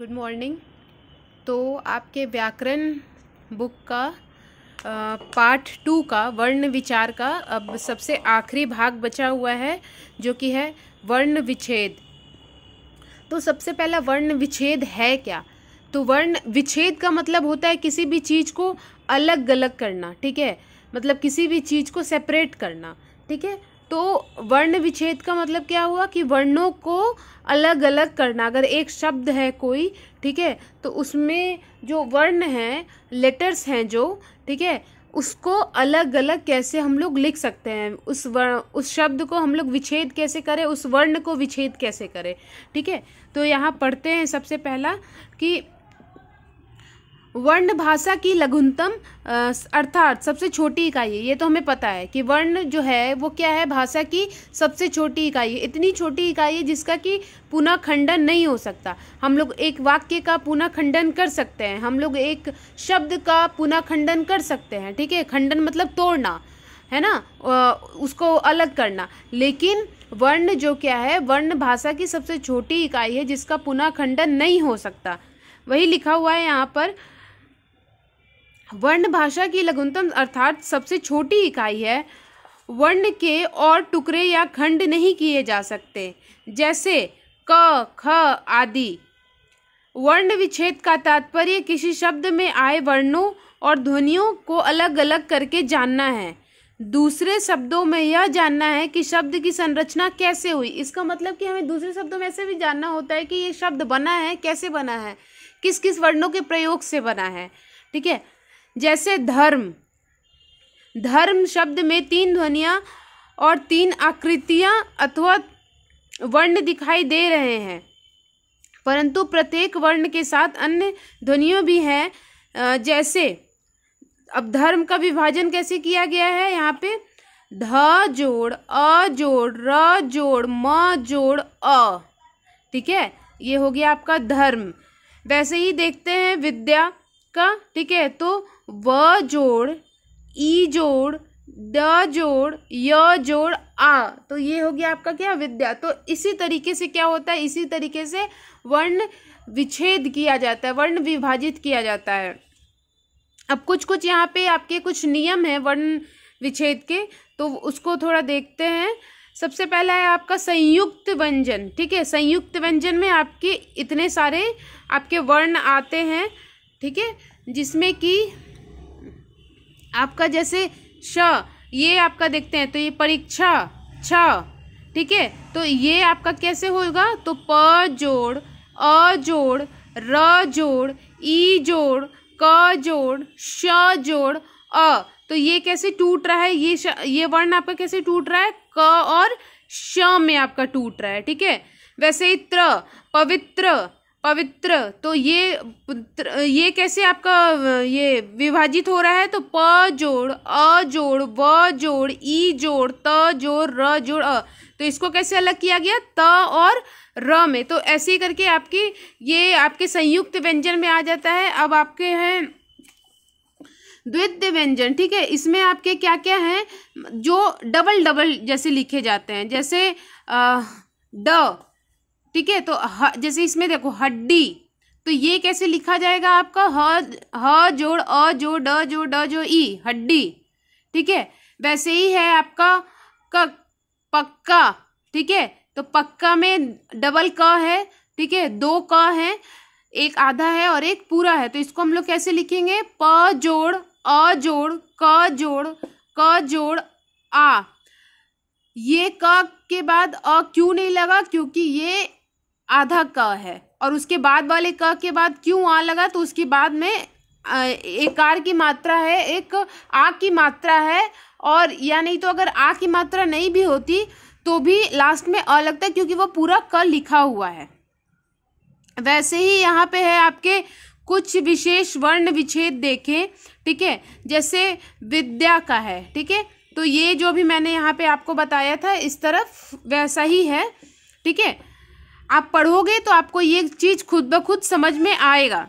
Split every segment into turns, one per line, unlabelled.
Good morning. तो आपके व्याकरण बुक का पार्ट 2 का वर्ण विचार का अब सबसे आखिरी भाग बचा हुआ है, जो कि है वर्ण विच्छेद। तो सबसे पहला वर्ण विच्छेद है क्या? तो वर्ण विच्छेद का मतलब होता है किसी भी चीज़ को अलग अलग करना, ठीक है, मतलब किसी भी चीज़ को सेपरेट करना, ठीक है। तो वर्ण विच्छेद का मतलब क्या हुआ कि वर्णों को अलग अलग करना। अगर एक शब्द है कोई, ठीक है, तो उसमें जो वर्ण हैं, लेटर्स हैं जो, ठीक है, उसको अलग अलग कैसे हम लोग लिख सकते हैं, उस शब्द को हम लोग विच्छेद कैसे करें, उस वर्ण को विच्छेद कैसे करें, ठीक है। तो यहाँ पढ़ते हैं सबसे पहला कि वर्ण भाषा की लघुतम अर्थात सबसे छोटी इकाई है। ये तो हमें पता है कि वर्ण जो है वो क्या है, भाषा की सबसे छोटी इकाई है। इतनी छोटी इकाई है जिसका कि पुनः खंडन नहीं हो सकता। हम लोग एक वाक्य का पुनः खंडन कर सकते हैं, हम लोग एक शब्द का पुनः खंडन कर सकते हैं, ठीक है। खंडन मतलब तोड़ना, है ना, उसको अलग करना। लेकिन वर्ण जो क्या है, वर्ण भाषा की सबसे छोटी इकाई है जिसका पुनः खंडन नहीं हो सकता। वही लिखा हुआ है यहाँ पर, वर्ण भाषा की लघुतम अर्थात सबसे छोटी इकाई है। वर्ण के और टुकड़े या खंड नहीं किए जा सकते, जैसे क, ख आदि। वर्ण विच्छेद का तात्पर्य किसी शब्द में आए वर्णों और ध्वनियों को अलग अलग करके जानना है। दूसरे शब्दों में यह जानना है कि शब्द की संरचना कैसे हुई। इसका मतलब कि हमें दूसरे शब्दों में ऐसे भी जानना होता है कि ये शब्द बना है, कैसे बना है, किस किस वर्णों के प्रयोग से बना है, ठीक है। जैसे धर्म, धर्म शब्द में 3 ध्वनियाँ और 3 आकृतियाँ अथवा वर्ण दिखाई दे रहे हैं, परंतु प्रत्येक वर्ण के साथ अन्य ध्वनियाँ भी हैं। जैसे अब धर्म का विभाजन कैसे किया गया है, यहाँ पे ध जोड़ अ जोड़ र जोड़ म जोड़ अ, ठीक है, ये हो गया आपका धर्म। वैसे ही देखते हैं विद्या का, ठीक है, तो व जोड़ ई जोड़ द जोड़ य जोड़ आ, तो ये हो गया आपका क्या, विद्या। तो इसी तरीके से क्या होता है, इसी तरीके से वर्ण विच्छेद किया जाता है, वर्ण विभाजित किया जाता है। अब कुछ कुछ यहाँ पे आपके कुछ नियम हैं वर्ण विच्छेद के, तो उसको थोड़ा देखते हैं। सबसे पहला है आपका संयुक्त व्यंजन, ठीक है। संयुक्त व्यंजन में आपके इतने सारे आपके वर्ण आते हैं, ठीक है, जिसमें कि आपका जैसे श, ये आपका देखते हैं तो ये परीक्षा छ, ठीक है, तो ये आपका कैसे होगा, तो प जोड़ अ जोड़ र जोड़ ई जोड़ क जोड़ श जोड़ अ, तो ये कैसे टूट रहा है, ये वर्ण आपका कैसे टूट रहा है, क और श में आपका टूट रहा है, ठीक है। वैसे ही त्र, पवित्र, पवित्र, तो ये कैसे आपका ये विभाजित हो रहा है, तो प जोड़ अ जोड़ व जोड़ ई जोड़ त जोड़ र जोड़ अ, तो इसको कैसे अलग किया गया, त और र में। तो ऐसे ही करके आपकी ये आपके संयुक्त व्यंजन में आ जाता है। अब आपके हैं द्वितीय व्यंजन, ठीक है, इसमें आपके क्या क्या हैं जो डबल डबल जैसे लिखे जाते हैं, जैसे ड, ठीक है, तो जैसे इसमें देखो हड्डी, तो ये कैसे लिखा जाएगा आपका, ह जोड़ अ जोड़ ड जोड़ ड जोड़ ई, हड्डी, ठीक है। वैसे ही है आपका क, पक्का, ठीक है, तो पक्का में डबल क है, ठीक है, 2 क है, एक आधा है और एक पूरा है, तो इसको हम लोग कैसे लिखेंगे, प जोड़ अ जोड़ क जोड़ आ। ये क के बाद अ क्यों नहीं लगा, क्योंकि ये आधा क है, और उसके बाद वाले क के बाद क्यों आ लगा, तो उसके बाद में एक कार की मात्रा है, एक आ की मात्रा है, और या नहीं तो अगर आ की मात्रा नहीं भी होती तो भी लास्ट में अ लगता है, क्योंकि वो पूरा क लिखा हुआ है। वैसे ही यहाँ पे है आपके कुछ विशेष वर्ण विच्छेद देखें, ठीक है, जैसे विद्या का है, ठीक है, तो ये जो भी मैंने यहाँ पे आपको बताया था इस तरफ वैसा ही है, ठीक है। आप पढ़ोगे तो आपको ये चीज खुद ब खुद समझ में आएगा।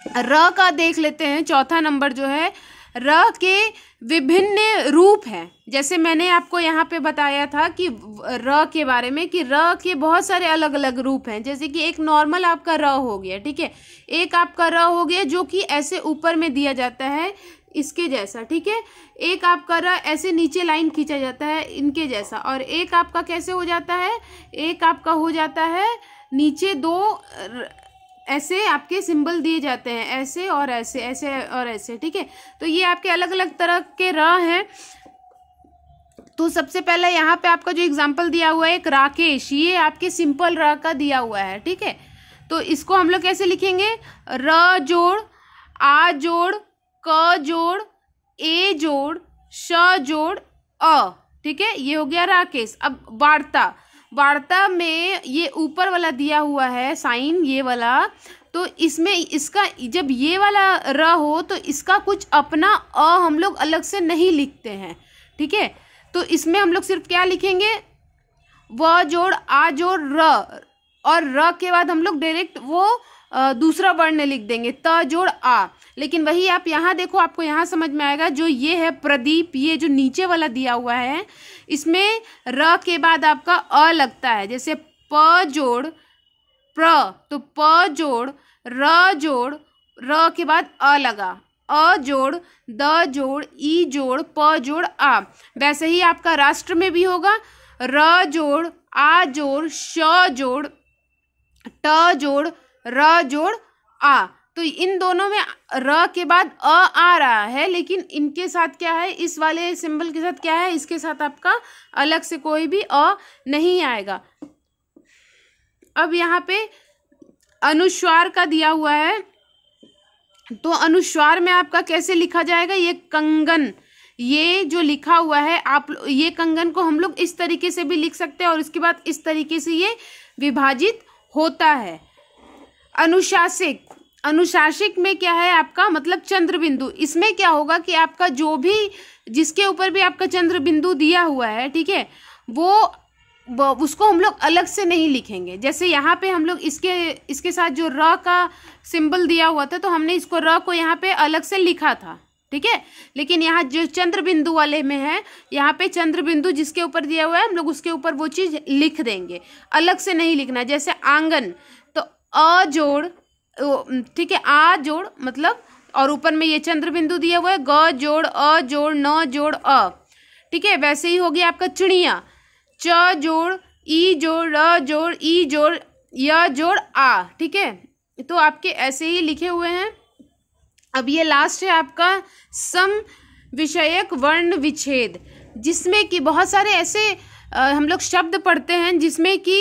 र का देख लेते हैं, चौथा नंबर जो है र के विभिन्न रूप हैं। जैसे मैंने आपको यहाँ पे बताया था कि र के बारे में कि र के बहुत सारे अलग अलग रूप हैं। जैसे कि एक नॉर्मल आपका र हो गया, ठीक है, एक आपका र हो गया जो कि ऐसे ऊपर में दिया जाता है इसके जैसा, ठीक है, एक आपका र ऐसे नीचे लाइन खींचा जाता है इनके जैसा, और एक आपका कैसे हो जाता है, एक आपका हो जाता है नीचे दो ऐसे आपके सिंबल दिए जाते हैं, ऐसे और ऐसे, ऐसे और ऐसे, ठीक है। तो ये आपके अलग अलग तरह के र हैं। तो सबसे पहले यहाँ पे आपका जो एग्जाम्पल दिया हुआ है एक राकेश, ये आपके सिंपल र का दिया हुआ है, ठीक है। तो इसको हम लोग कैसे लिखेंगे, र जोड़ आ जोड़ क जोड़ ए जोड़ श जोड़ अ, ठीक है, ये हो गया राकेश। अब वार्ता, वार्ता में ये ऊपर वाला दिया हुआ है साइन, ये वाला, तो इसमें इसका जब ये वाला र हो तो इसका कुछ अपना अ हम लोग अलग से नहीं लिखते हैं, ठीक है। तो इसमें हम लोग सिर्फ क्या लिखेंगे, व जोड़ आ जोड़ र, और र के बाद हम लोग डायरेक्ट वो दूसरा वर्ण लिख देंगे, त जोड़ आ। लेकिन वही आप यहाँ देखो, आपको यहाँ समझ में आएगा, जो ये है प्रदीप, ये जो नीचे वाला दिया हुआ है इसमें र के बाद आपका अ लगता है। जैसे प जोड़ प्र, तो प जोड़ र जोड़ र के बाद अ लगा, अ जोड़ द जोड़ ई जोड़ प जोड़ आ। वैसे ही आपका राष्ट्र में भी होगा, र जोड़ आ जोड़ श जोड़ ट जोड़ र जोड़ आ। तो इन दोनों में र के बाद अ आ रहा है, लेकिन इनके साथ क्या है, इस वाले सिंबल के साथ क्या है, इसके साथ आपका अलग से कोई भी अ नहीं आएगा। अब यहाँ पे अनुस्वार का दिया हुआ है, तो अनुस्वार में आपका कैसे लिखा जाएगा, ये कंगन, ये जो लिखा हुआ है आप, ये कंगन को हम लोग इस तरीके से भी लिख सकते हैं और इसके बाद इस तरीके से ये विभाजित होता है। अनुशासिक, अनुशासिक में क्या है आपका मतलब चंद्र बिंदु, इसमें क्या होगा कि आपका जो भी जिसके ऊपर भी आपका चंद्र बिंदु दिया हुआ है, ठीक है, वो उसको हम लोग अलग से नहीं लिखेंगे। जैसे यहाँ पे हम लोग इसके साथ जो र का सिंबल दिया हुआ था तो हमने इसको र को यहाँ पे अलग से लिखा था, ठीक है। लेकिन यहाँ जो चंद्र बिंदु वाले में है, यहाँ पे चंद्र बिंदु जिसके ऊपर दिया हुआ है हम लोग उसके ऊपर वो चीज़ लिख देंगे, अलग से नहीं लिखना। जैसे आंगन, तो अ जोड़, ठीक है, आ जोड़ मतलब, और ऊपर में ये चंद्र बिंदु दिया हुआ है, ग जोड़ अ जोड़ न जोड़ अ, ठीक है। वैसे ही हो गया आपका चिड़िया, च जोड़ ई जोड़ र जोड़ ई जोड़ य जोड़ आ, ठीक है। तो आपके ऐसे ही लिखे हुए हैं। अब ये लास्ट है आपका सम विषयक वर्ण विच्छेद, जिसमें कि बहुत सारे ऐसे हम लोग शब्द पढ़ते हैं जिसमें कि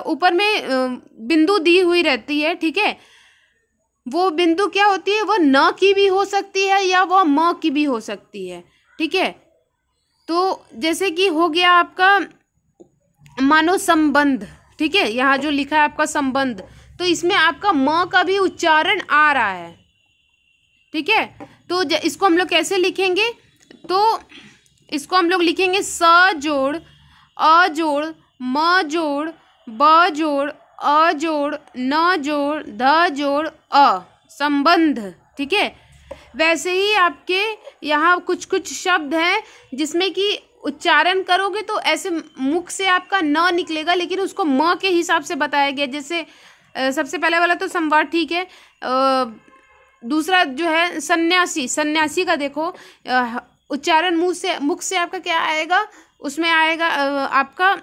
ऊपर में बिंदु दी हुई रहती है, ठीक है। वो बिंदु क्या होती है, वो न की भी हो सकती है या वो म की भी हो सकती है, ठीक है। तो जैसे कि हो गया आपका मानो संबंध, ठीक है, यहाँ जो लिखा है आपका संबंध, तो इसमें आपका म का भी उच्चारण आ रहा है, ठीक है। तो इसको हम लोग कैसे लिखेंगे, तो इसको हम लोग लिखेंगे स जोड़ अ जोड़ म जोड़ ब जोड़ अ जोड़ न जोड़ ध जोड़ अ, संबंध, ठीक है। वैसे ही आपके यहाँ कुछ कुछ शब्द हैं जिसमें कि उच्चारण करोगे तो ऐसे मुख से आपका न निकलेगा, लेकिन उसको म के हिसाब से बताया गया। जैसे सबसे पहले वाला तो संवाद, ठीक है। दूसरा जो है सन्यासी, सन्यासी का देखो उच्चारण मुख से आपका क्या आएगा, उसमें आएगा आपका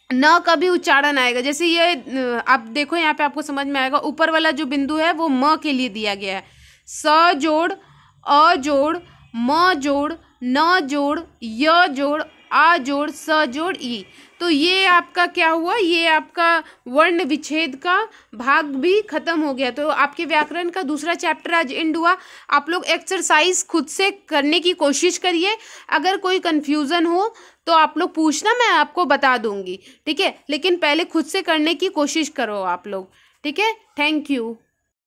न का भी उच्चारण आएगा। जैसे ये आप देखो यहाँ पे आपको समझ में आएगा, ऊपर वाला जो बिंदु है वो म के लिए दिया गया है। स जोड़ अ जोड़ म जोड़ न जोड़ य जोड़ आ जोड़ स जोड़ ई। तो ये आपका क्या हुआ, ये आपका वर्ण विच्छेद का भाग भी खत्म हो गया। तो आपके व्याकरण का दूसरा चैप्टर आज एंड हुआ। आप लोग एक्सरसाइज खुद से करने की कोशिश करिए। अगर कोई कंफ्यूजन हो तो आप लोग पूछना, मैं आपको बता दूंगी, ठीक है। लेकिन पहले खुद से करने की कोशिश करो आप लोग, ठीक है। Thank you.